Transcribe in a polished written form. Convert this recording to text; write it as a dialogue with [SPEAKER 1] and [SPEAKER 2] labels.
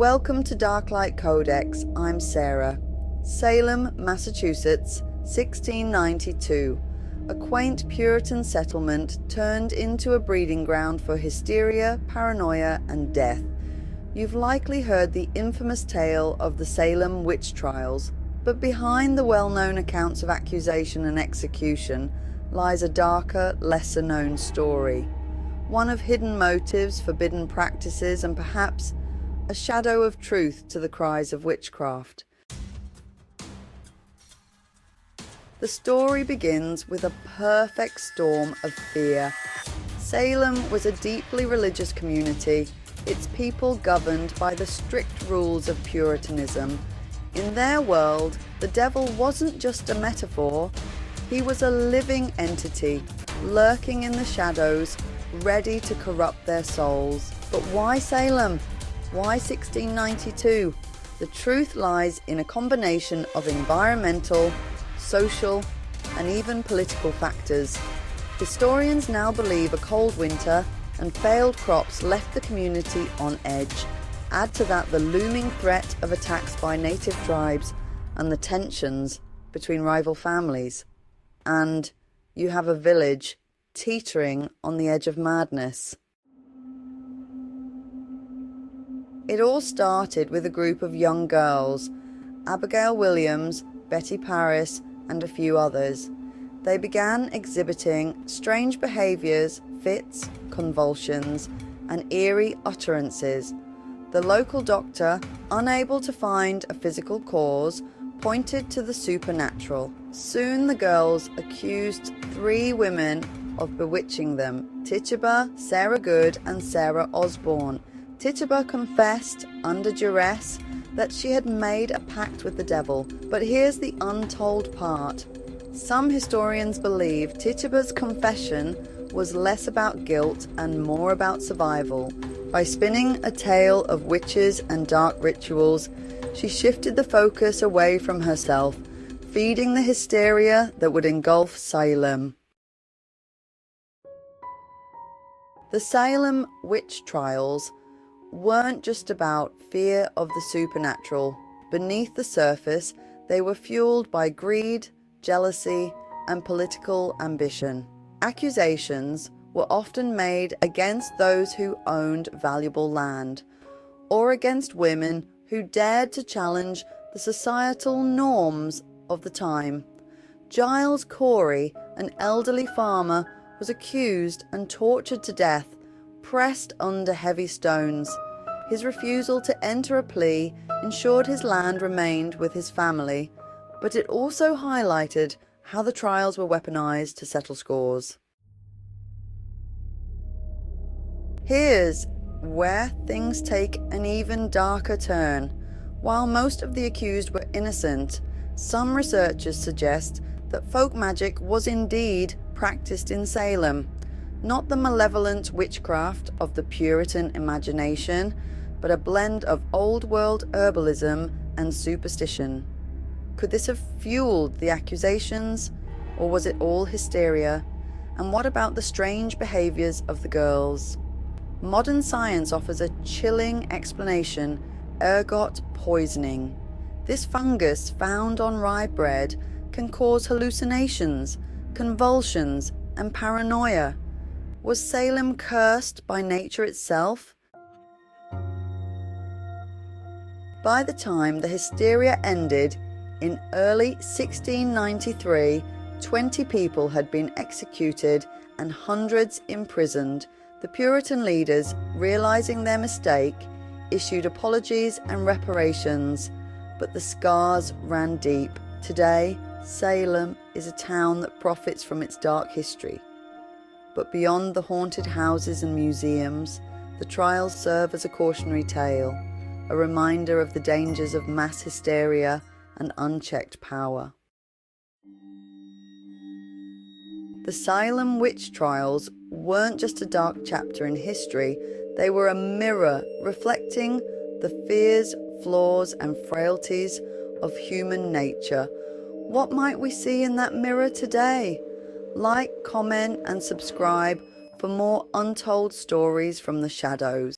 [SPEAKER 1] Welcome to Darklight Codex. I'm Sarah. Salem, Massachusetts, 1692. A quaint Puritan settlement turned into a breeding ground for hysteria, paranoia, and death. You've likely heard the infamous tale of the Salem Witch Trials, but behind the well-known accounts of accusation and execution lies a darker, lesser-known story. One of hidden motives, forbidden practices, and perhaps a shadow of truth to the cries of witchcraft. The story begins with a perfect storm of fear. Salem was a deeply religious community, its people governed by the strict rules of Puritanism. In their world, the devil wasn't just a metaphor, he was a living entity, lurking in the shadows, ready to corrupt their souls. But why Salem? Why 1692? The truth lies in a combination of environmental, social, and even political factors. Historians now believe a cold winter and failed crops left the community on edge. Add to that the looming threat of attacks by native tribes and the tensions between rival families. And you have a village teetering on the edge of madness. It all started with a group of young girls, Abigail Williams, Betty Paris, and a few others. They began exhibiting strange behaviours, fits, convulsions, and eerie utterances. The local doctor, unable to find a physical cause, pointed to the supernatural. Soon the girls accused 3 women of bewitching them: Tituba, Sarah Good, and Sarah Osborne. Tituba confessed under duress that she had made a pact with the devil, but here's the untold part. Some historians believe Tituba's confession was less about guilt and more about survival. By spinning a tale of witches and dark rituals, she shifted the focus away from herself, feeding the hysteria that would engulf Salem. The Salem Witch Trials weren't just about fear of the supernatural. Beneath the surface, they were fueled by greed, jealousy, and political ambition. Accusations were often made against those who owned valuable land, or against women who dared to challenge the societal norms of the time. Giles Corey, an elderly farmer, was accused and tortured to death, pressed under heavy stones. His refusal to enter a plea ensured his land remained with his family, but it also highlighted how the trials were weaponized to settle scores. Here's where things take an even darker turn. While most of the accused were innocent, some researchers suggest that folk magic was indeed practiced in Salem. Not the malevolent witchcraft of the Puritan imagination, but a blend of old-world herbalism and superstition. Could this have fueled the accusations, or was it all hysteria? And what about the strange behaviours of the girls? Modern science offers a chilling explanation: ergot poisoning. This fungus found on rye bread can cause hallucinations, convulsions, and paranoia. Was Salem cursed by nature itself? By the time the hysteria ended, in early 1693, 20 people had been executed and hundreds imprisoned. The Puritan leaders, realizing their mistake, issued apologies and reparations, but the scars ran deep. Today, Salem is a town that profits from its dark history. But beyond the haunted houses and museums, the trials serve as a cautionary tale, a reminder of the dangers of mass hysteria and unchecked power. The Salem Witch Trials weren't just a dark chapter in history, they were a mirror reflecting the fears, flaws, and frailties of human nature. What might we see in that mirror today? Like, comment, and subscribe for more untold stories from the shadows.